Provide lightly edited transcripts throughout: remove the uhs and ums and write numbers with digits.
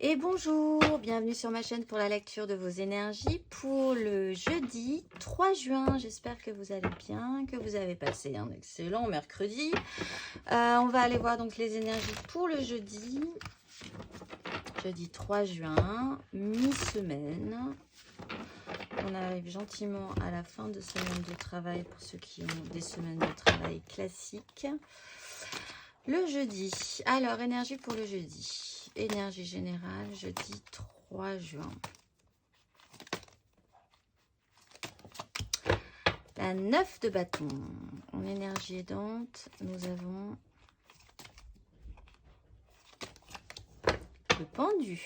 Et bonjour, bienvenue sur ma chaîne pour la lecture de vos énergies pour le jeudi 3 juin. J'espère que vous allez bien, que vous avez passé un excellent mercredi. On va aller voir donc les énergies pour le jeudi 3 juin, mi-semaine. On arrive gentiment à la fin de semaine de travail pour ceux qui ont des semaines de travail classiques. Le jeudi, alors énergie pour le jeudi. Énergie générale, jeudi 3 juin. La 9 de bâton. En énergie aidante, nous avons le pendu.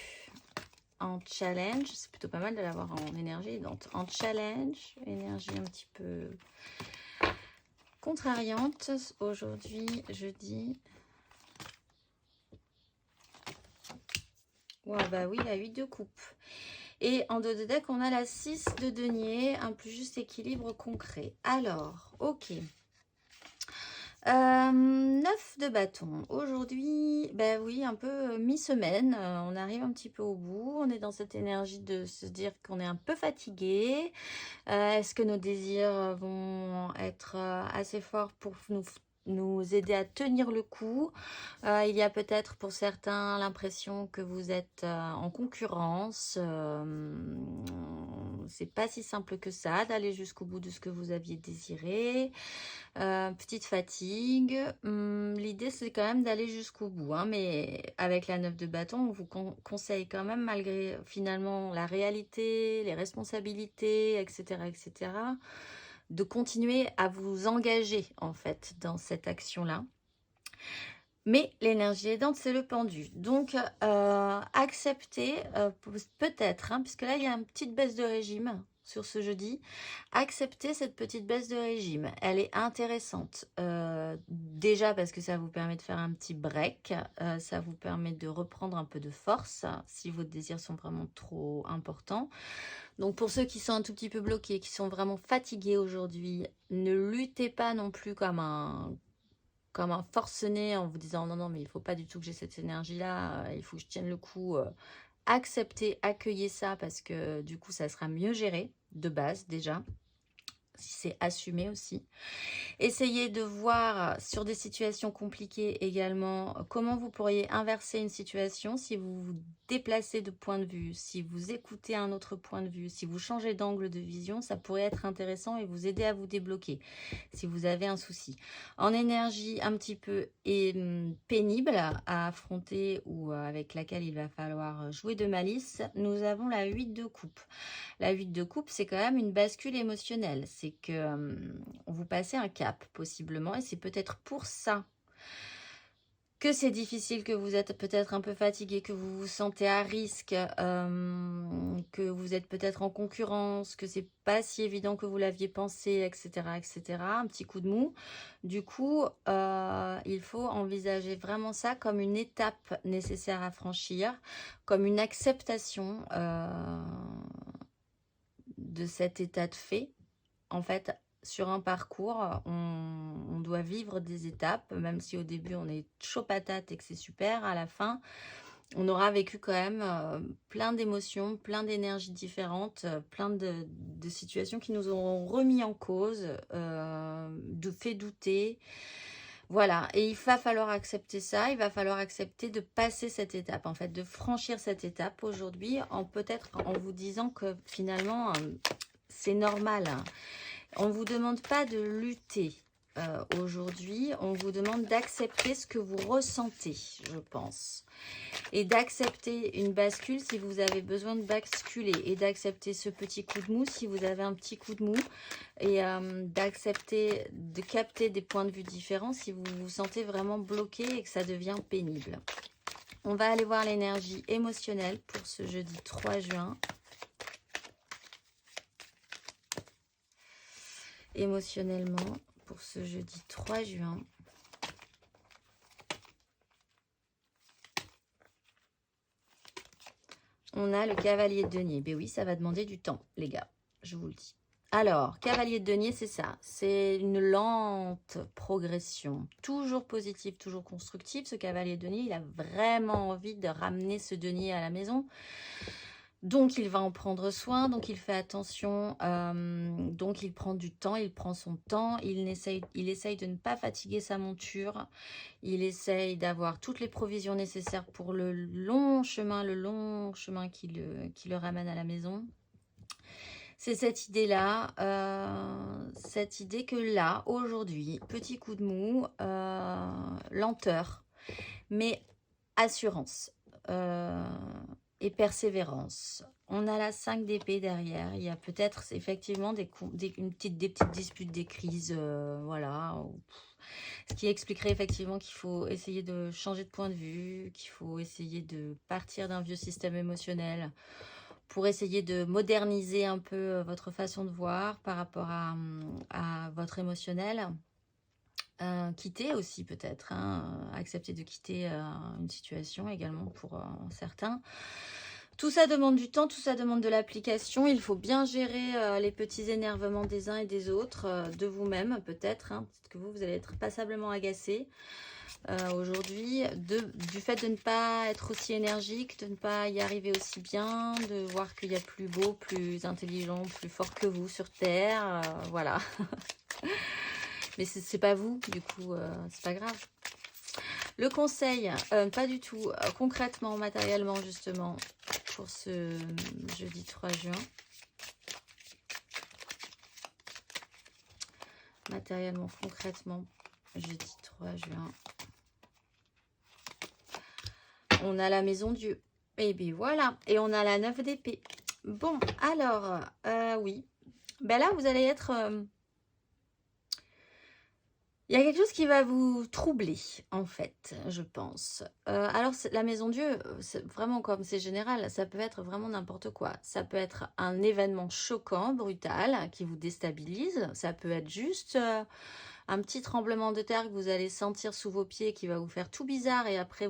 En challenge, c'est plutôt pas mal de l'avoir en énergie aidante. En challenge, énergie un petit peu contrariante. Aujourd'hui, jeudi. Wow, bah oui, la 8 de coupe. Et en dos de deck, on a la 6 de denier, un plus juste équilibre concret. Alors, ok. 9 de bâton. Aujourd'hui, ben oui, un peu mi-semaine. On arrive un petit peu au bout. On est dans cette énergie de se dire qu'on est un peu fatigué. Est-ce que nos désirs vont être assez forts pour nous aider à tenir le coup? Il y a peut-être pour certains l'impression que vous êtes en concurrence. C'est pas si simple que ça d'aller jusqu'au bout de ce que vous aviez désiré. Petite fatigue. L'idée c'est quand même d'aller jusqu'au bout, hein, mais avec la 9 de bâton, on vous conseille quand même, malgré finalement la réalité, les responsabilités, etc., etc., de continuer à vous engager en fait dans cette action-là. Mais l'énergie aidante, c'est le pendu. Donc, acceptez, peut-être, hein, puisque là, il y a une petite baisse de régime sur ce jeudi. Acceptez cette petite baisse de régime. Elle est intéressante. Déjà parce que ça vous permet de faire un petit break. Ça vous permet de reprendre un peu de force si vos désirs sont vraiment trop importants. Donc, pour ceux qui sont un tout petit peu bloqués, qui sont vraiment fatigués aujourd'hui, ne luttez pas non plus comme un forcené en vous disant non, non, mais il faut pas du tout que j'ai cette énergie-là, il faut que je tienne le coup. Acceptez, accueillez ça parce que du coup, ça sera mieux géré de base déjà, si c'est assumé aussi. Essayez de voir sur des situations compliquées également comment vous pourriez inverser une situation si vous vous déplacez de point de vue, si vous écoutez un autre point de vue, si vous changez d'angle de vision, ça pourrait être intéressant et vous aider à vous débloquer si vous avez un souci. En énergie un petit peu pénible à affronter ou avec laquelle il va falloir jouer de malice, nous avons la 8 de coupe. La 8 de coupe, c'est quand même une bascule émotionnelle. C'est que vous passez un cap, possiblement, et c'est peut-être pour ça que c'est difficile, que vous êtes peut-être un peu fatigué, que vous vous sentez à risque, que vous êtes peut-être en concurrence, que c'est pas si évident que vous l'aviez pensé, etc., etc. Un petit coup de mou. Du coup, il faut envisager vraiment ça comme une étape nécessaire à franchir, comme une acceptation de cet état de fait. En fait, sur un parcours, on doit vivre des étapes, même si au début on est chaud patate et que c'est super, à la fin, on aura vécu quand même plein d'émotions, plein d'énergies différentes, plein de situations qui nous auront remis en cause, fait douter. Voilà, et il va falloir accepter ça, il va falloir accepter de passer cette étape, en fait, de franchir cette étape aujourd'hui, peut-être en vous disant que finalement, c'est normal, hein. On ne vous demande pas de lutter aujourd'hui, on vous demande d'accepter ce que vous ressentez, je pense. Et d'accepter une bascule si vous avez besoin de basculer. Et d'accepter ce petit coup de mou si vous avez un petit coup de mou. Et d'accepter, de capter des points de vue différents si vous vous sentez vraiment bloqué et que ça devient pénible. On va aller voir l'énergie émotionnelle pour ce jeudi 3 juin. Émotionnellement pour ce jeudi 3 juin. On a le cavalier de denier. Ben oui, ça va demander du temps, les gars. Je vous le dis. Alors, cavalier de denier, c'est ça. C'est une lente progression. Toujours positive, toujours constructive. Ce cavalier de denier, il a vraiment envie de ramener ce denier à la maison. Donc, il va en prendre soin, donc il fait attention, donc il prend du temps, il prend son temps, il essaye de ne pas fatiguer sa monture, il essaye d'avoir toutes les provisions nécessaires pour le long chemin qui le ramène à la maison. C'est cette idée-là, cette idée que là, aujourd'hui, petit coup de mou, lenteur, mais assurance et persévérance. On a la 5 d'épée derrière. Il y a peut-être effectivement des petites disputes, des crises, voilà. Ce qui expliquerait effectivement qu'il faut essayer de changer de point de vue, qu'il faut essayer de partir d'un vieux système émotionnel pour essayer de moderniser un peu votre façon de voir par rapport à votre émotionnel. Quitter aussi peut-être, hein, accepter de quitter une situation également pour certains. Tout ça demande du temps, tout ça demande de l'application. Il faut bien gérer les petits énervements des uns et des autres, de vous-même peut-être. Hein. Peut-être que vous allez être passablement agacé aujourd'hui du fait de ne pas être aussi énergique, de ne pas y arriver aussi bien, de voir qu'il y a plus beau, plus intelligent, plus fort que vous sur Terre. Voilà. Mais c'est pas vous, du coup, c'est pas grave. Le conseil, pas du tout, concrètement, matériellement, justement, pour ce jeudi 3 juin. Matériellement, concrètement, jeudi 3 juin. On a la maison Dieu. Et bien voilà. Et on a la 9 d'épée. Bon, alors, oui. Ben là, vous allez être... il y a quelque chose qui va vous troubler, en fait, je pense. Alors, la maison Dieu, c'est vraiment comme c'est général, ça peut être vraiment n'importe quoi. Ça peut être un événement choquant, brutal, qui vous déstabilise. Ça peut être juste un petit tremblement de terre que vous allez sentir sous vos pieds qui va vous faire tout bizarre et après,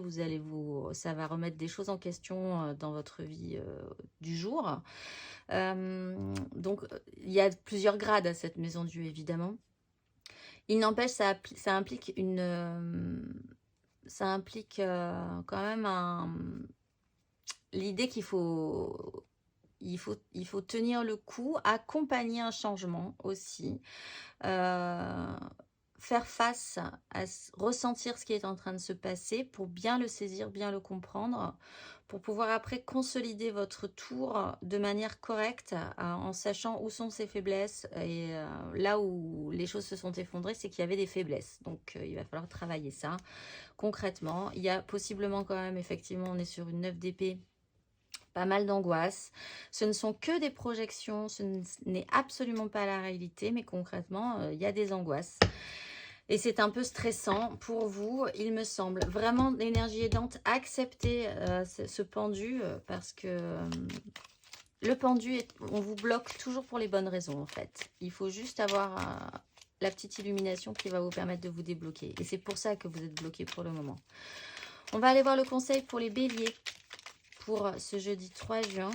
ça va remettre des choses en question dans votre vie du jour. Donc, il y a plusieurs grades à cette maison Dieu, évidemment. Il n'empêche, ça implique quand même l'idée qu'il faut, il faut tenir le coup, accompagner un changement aussi, faire face ressentir ce qui est en train de se passer pour bien le saisir, bien le comprendre, pour pouvoir après consolider votre tour de manière correcte en sachant où sont ses faiblesses. Et là où les choses se sont effondrées, c'est qu'il y avait des faiblesses. Donc il va falloir travailler ça concrètement. Il y a possiblement quand même, effectivement, on est sur une 9 d'épée, pas mal d'angoisse. Ce ne sont que des projections, ce n'est absolument pas la réalité, mais concrètement, il y a des angoisses. Et c'est un peu stressant pour vous, il me semble. Vraiment, l'énergie aidante, acceptez ce pendu parce que le pendu, on vous bloque toujours pour les bonnes raisons, en fait. Il faut juste avoir la petite illumination qui va vous permettre de vous débloquer. Et c'est pour ça que vous êtes bloqué pour le moment. On va aller voir le conseil pour les béliers pour ce jeudi 3 juin.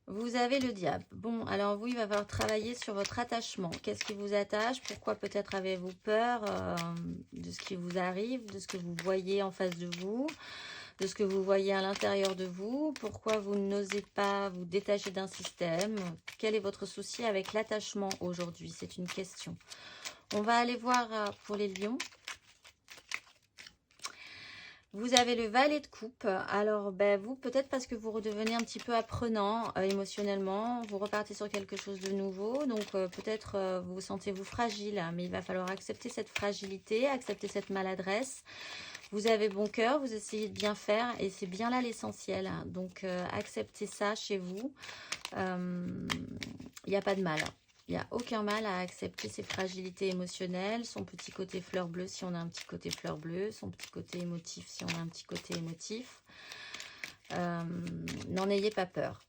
Vous avez le diable. Bon, alors vous, il va falloir travailler sur votre attachement. Qu'est-ce qui vous attache? Pourquoi peut-être avez-vous peur de ce qui vous arrive, de ce que vous voyez en face de vous, de ce que vous voyez à l'intérieur de vous? Pourquoi vous n'osez pas vous détacher d'un système? Quel est votre souci avec l'attachement aujourd'hui? C'est une question. On va aller voir pour les lions. Vous avez le valet de coupe. Alors, vous, peut-être parce que vous redevenez un petit peu apprenant émotionnellement, vous repartez sur quelque chose de nouveau. Donc, peut-être vous sentez-vous fragile, mais il va falloir accepter cette fragilité, accepter cette maladresse. Vous avez bon cœur, vous essayez de bien faire et c'est bien là l'essentiel. Donc, acceptez ça chez vous. Il n'y a pas de mal. Il n'y a aucun mal à accepter ses fragilités émotionnelles, son petit côté fleur bleue si on a un petit côté fleur bleue, son petit côté émotif si on a un petit côté émotif. N'en ayez pas peur.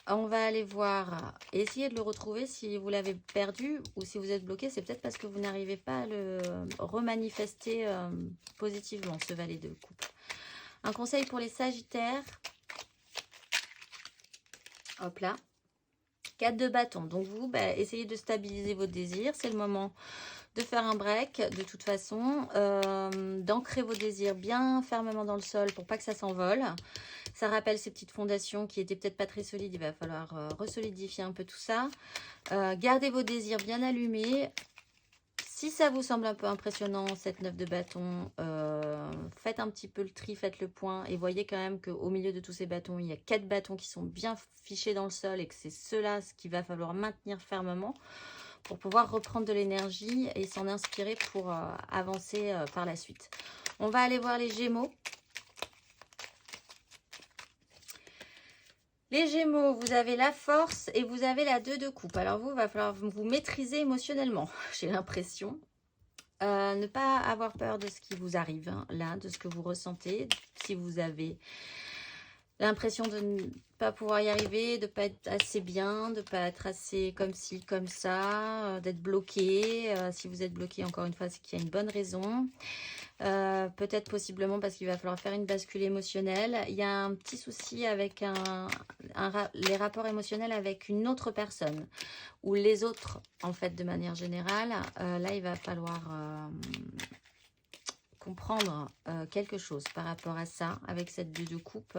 On va aller voir, essayez de le retrouver si vous l'avez perdu ou si vous êtes bloqué. C'est peut-être parce que vous n'arrivez pas à le remanifester positivement, ce valet de coupe. Un conseil pour les sagittaires. Hop là. 4 de bâton. Donc vous, essayez de stabiliser vos désirs. C'est le moment de faire un break, de toute façon. D'ancrer vos désirs bien fermement dans le sol pour pas que ça s'envole. Ça rappelle ces petites fondations qui étaient peut-être pas très solides. Il va falloir resolidifier un peu tout ça. Gardez vos désirs bien allumés. Si ça vous semble un peu impressionnant, cette 9 de bâton, faites un petit peu le tri, faites le point et voyez quand même qu'au milieu de tous ces bâtons, il y a 4 bâtons qui sont bien fichés dans le sol et que c'est ceux-là ce qu'il va falloir maintenir fermement pour pouvoir reprendre de l'énergie et s'en inspirer pour avancer par la suite. On va aller voir les Gémeaux. Les Gémeaux, vous avez la force et vous avez la 2 de coupe. Alors vous, il va falloir vous maîtriser émotionnellement, j'ai l'impression. Ne pas avoir peur de ce qui vous arrive, hein, là, de ce que vous ressentez. Si vous avez l'impression de ne pas pouvoir y arriver, de ne pas être assez bien, de ne pas être assez comme ci, comme ça, d'être bloqué. Si vous êtes bloqué, encore une fois, c'est qu'il y a une bonne raison. Peut-être possiblement parce qu'il va falloir faire une bascule émotionnelle. Il y a un petit souci avec les rapports émotionnels avec une autre personne ou les autres, en fait, de manière générale. Là, il va falloir comprendre quelque chose par rapport à ça avec cette 2 de coupe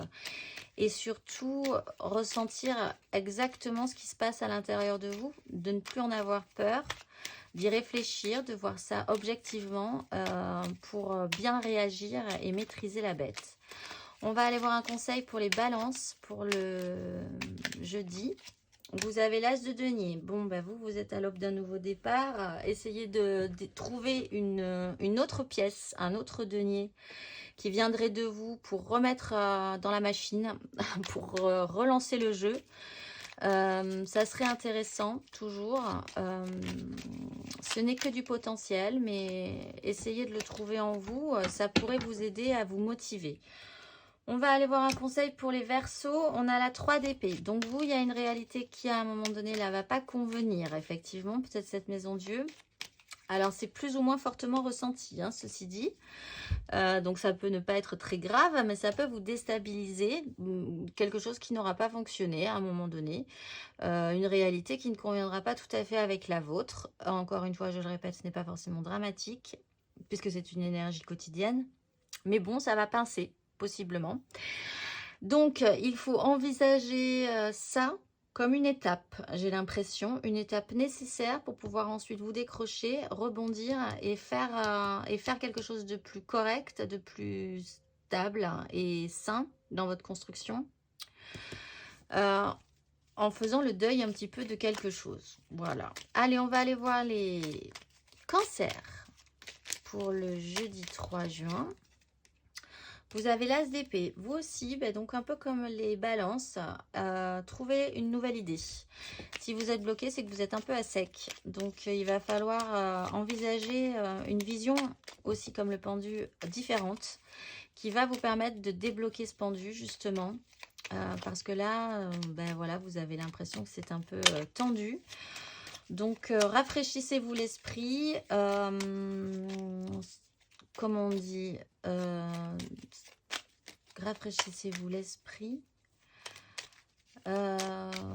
et surtout ressentir exactement ce qui se passe à l'intérieur de vous, de ne plus en avoir peur, d'y réfléchir, de voir ça objectivement pour bien réagir et maîtriser la bête. On va aller voir un conseil pour les balances pour le jeudi. Vous avez l'as de denier. Bon, vous êtes à l'aube d'un nouveau départ. Essayez de trouver une autre pièce, un autre denier qui viendrait de vous pour remettre dans la machine, pour relancer le jeu. Ça serait intéressant, toujours. Ce n'est que du potentiel, mais essayez de le trouver en vous. Ça pourrait vous aider à vous motiver. On va aller voir un conseil pour les Verseaux. On a la 3 d'épée. Donc vous, il y a une réalité qui, à un moment donné, là, va pas convenir, effectivement. Peut-être cette maison Dieu. Alors, c'est plus ou moins fortement ressenti, hein, ceci dit. Donc, ça peut ne pas être très grave, mais ça peut vous déstabiliser. Quelque chose qui n'aura pas fonctionné à un moment donné. Une réalité qui ne conviendra pas tout à fait avec la vôtre. Encore une fois, je le répète, ce n'est pas forcément dramatique, puisque c'est une énergie quotidienne. Mais bon, ça va pincer. Possiblement. Donc, il faut envisager ça comme une étape, j'ai l'impression, une étape nécessaire pour pouvoir ensuite vous décrocher, rebondir et faire quelque chose de plus correct, de plus stable et sain dans votre construction, en faisant le deuil un petit peu de quelque chose. Voilà. Allez, on va aller voir les cancers pour le jeudi 3 juin. Vous avez l'as d'épée. Vous aussi, donc un peu comme les balances, trouvez une nouvelle idée. Si vous êtes bloqué, c'est que vous êtes un peu à sec. Donc, il va falloir envisager une vision aussi comme le pendu différente qui va vous permettre de débloquer ce pendu, justement. Parce que là, voilà, vous avez l'impression que c'est un peu tendu. Donc, rafraîchissez-vous l'esprit. Comment on dit, rafraîchissez-vous l'esprit,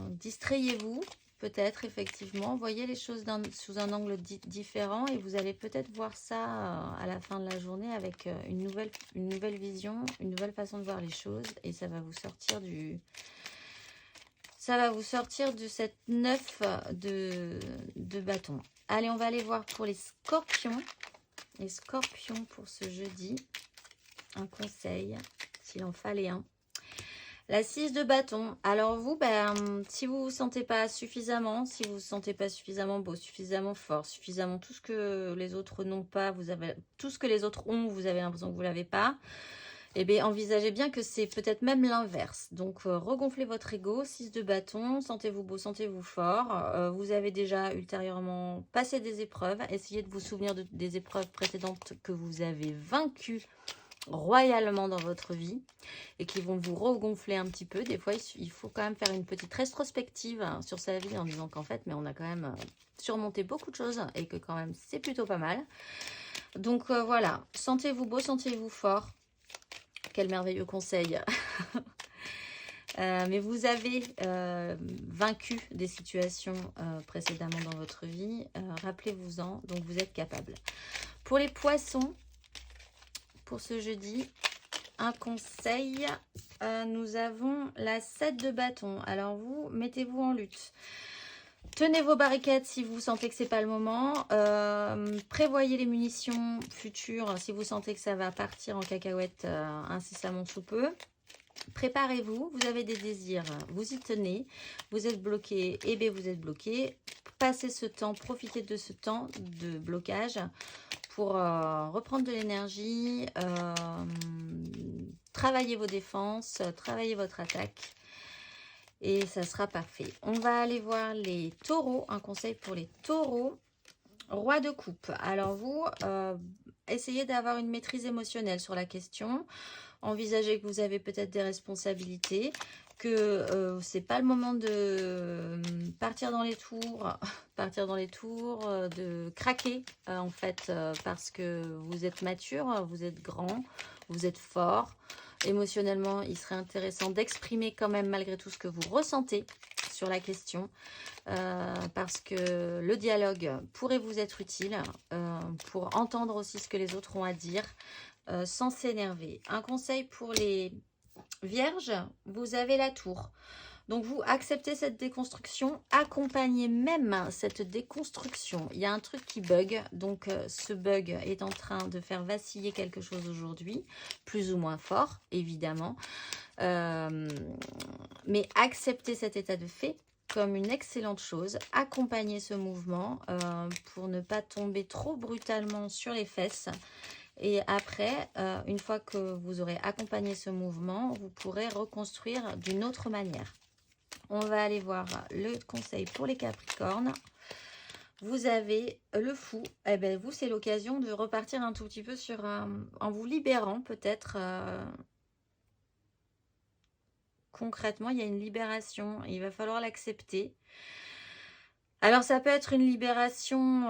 distrayez-vous peut-être, effectivement, voyez les choses sous un angle différent et vous allez peut-être voir ça à la fin de la journée avec une nouvelle vision, une nouvelle façon de voir les choses et ça va vous sortir de cette 9 de bâton. Allez, on va aller voir pour les scorpions. Les scorpions pour ce jeudi, un conseil, s'il en fallait un. La 6 de bâton. Alors vous, si vous ne vous sentez pas suffisamment, si vous ne vous sentez pas suffisamment beau, suffisamment fort, suffisamment tout ce que les autres n'ont pas, tout ce que les autres ont, vous avez l'impression que vous ne l'avez pas, eh bien, envisagez bien que c'est peut-être même l'inverse. Donc, regonflez votre ego, 6 de bâton, sentez-vous beau, sentez-vous fort. Vous avez déjà ultérieurement passé des épreuves. Essayez de vous souvenir des épreuves précédentes que vous avez vaincues royalement dans votre vie et qui vont vous regonfler un petit peu. Des fois, il faut quand même faire une petite rétrospective sur sa vie en disant qu'en fait, mais on a quand même surmonté beaucoup de choses et que quand même, c'est plutôt pas mal. Donc, voilà, sentez-vous beau, sentez-vous fort. Quel merveilleux conseil. Mais vous avez vaincu des situations précédemment dans votre vie. Rappelez-vous-en, donc vous êtes capable. Pour les poissons, pour ce jeudi, un conseil, nous avons la 7 de bâton. Alors vous, mettez-vous en lutte. Tenez vos barricades si vous sentez que c'est pas le moment. Prévoyez les munitions futures si vous sentez que ça va partir en cacahuète incessamment sous peu. Préparez-vous, vous avez des désirs, vous y tenez. Vous êtes bloqué, et bien vous êtes bloqué. Passez ce temps, profitez de ce temps de blocage pour reprendre de l'énergie, travailler vos défenses, travailler votre attaque. Et ça sera parfait. On va aller voir les taureaux. Un conseil pour les taureaux. Roi de coupe. Alors vous, essayez d'avoir une maîtrise émotionnelle sur la question. Envisagez que vous avez peut-être des responsabilités, que c'est pas le moment de partir dans les tours, de craquer en fait, parce que vous êtes mature, vous êtes grand, vous êtes fort. Émotionnellement, il serait intéressant d'exprimer quand même malgré tout ce que vous ressentez sur la question, parce que le dialogue pourrait vous être utile pour entendre aussi ce que les autres ont à dire sans s'énerver. Un conseil pour les vierges, vous avez la tour. Donc vous acceptez cette déconstruction, accompagnez même cette déconstruction. Il y a un truc qui bug, donc ce bug est en train de faire vaciller quelque chose aujourd'hui, plus ou moins fort, évidemment. Mais acceptez cet état de fait comme une excellente chose. Accompagnez ce mouvement pour ne pas tomber trop brutalement sur les fesses. Et après, une fois que vous aurez accompagné ce mouvement, vous pourrez reconstruire d'une autre manière. On va aller voir le conseil pour les Capricornes. Vous avez le fou. Eh bien, vous, c'est l'occasion de repartir un tout petit peu sur en vous libérant peut-être. Concrètement, il y a une libération. Il va falloir l'accepter. Alors, ça peut être une libération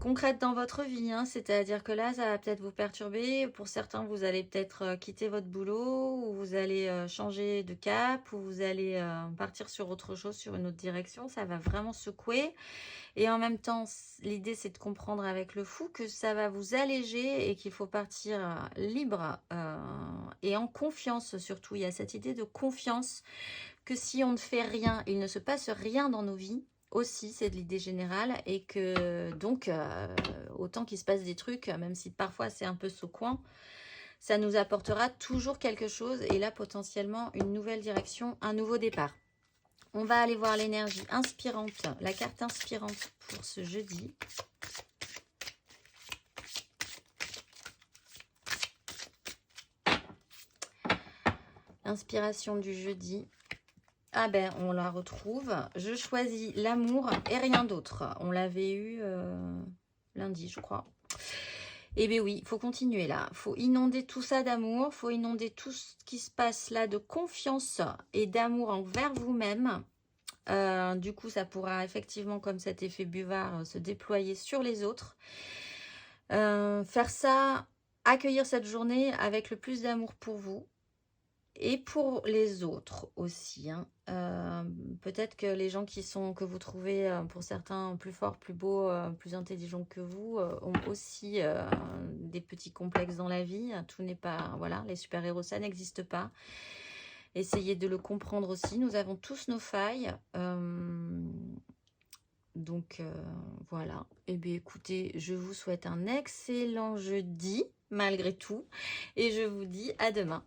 concrète dans votre vie, hein, c'est-à-dire que là, ça va peut-être vous perturber. Pour certains, vous allez peut-être quitter votre boulot, ou vous allez changer de cap, ou vous allez partir sur autre chose, sur une autre direction. Ça va vraiment secouer. Et en même temps, l'idée, c'est de comprendre avec le fou que ça va vous alléger et qu'il faut partir libre et en confiance surtout. Il y a cette idée de confiance que si on ne fait rien, il ne se passe rien dans nos vies. Aussi, c'est de l'idée générale, et que donc, autant qu'il se passe des trucs, même si parfois c'est un peu secouant, ça nous apportera toujours quelque chose, et là potentiellement une nouvelle direction, un nouveau départ. On va aller voir l'énergie inspirante, la carte inspirante pour ce jeudi. L'inspiration du jeudi. Ah ben, on la retrouve. Je choisis l'amour et rien d'autre. On l'avait eu lundi, je crois. Eh bien oui, il faut continuer là. Il faut inonder tout ça d'amour. Il faut inonder tout ce qui se passe là de confiance et d'amour envers vous-même. Du coup, ça pourra effectivement, comme cet effet buvard, se déployer sur les autres. Faire ça, accueillir cette journée avec le plus d'amour pour vous. Et pour les autres aussi, hein. Peut-être que les gens que vous trouvez pour certains plus forts, plus beaux, plus intelligents que vous, ont aussi des petits complexes dans la vie. Tout n'est pas, voilà, les super-héros, ça n'existe pas. Essayez de le comprendre aussi. Nous avons tous nos failles. Donc voilà. Eh bien écoutez, je vous souhaite un excellent jeudi, malgré tout. Et je vous dis à demain.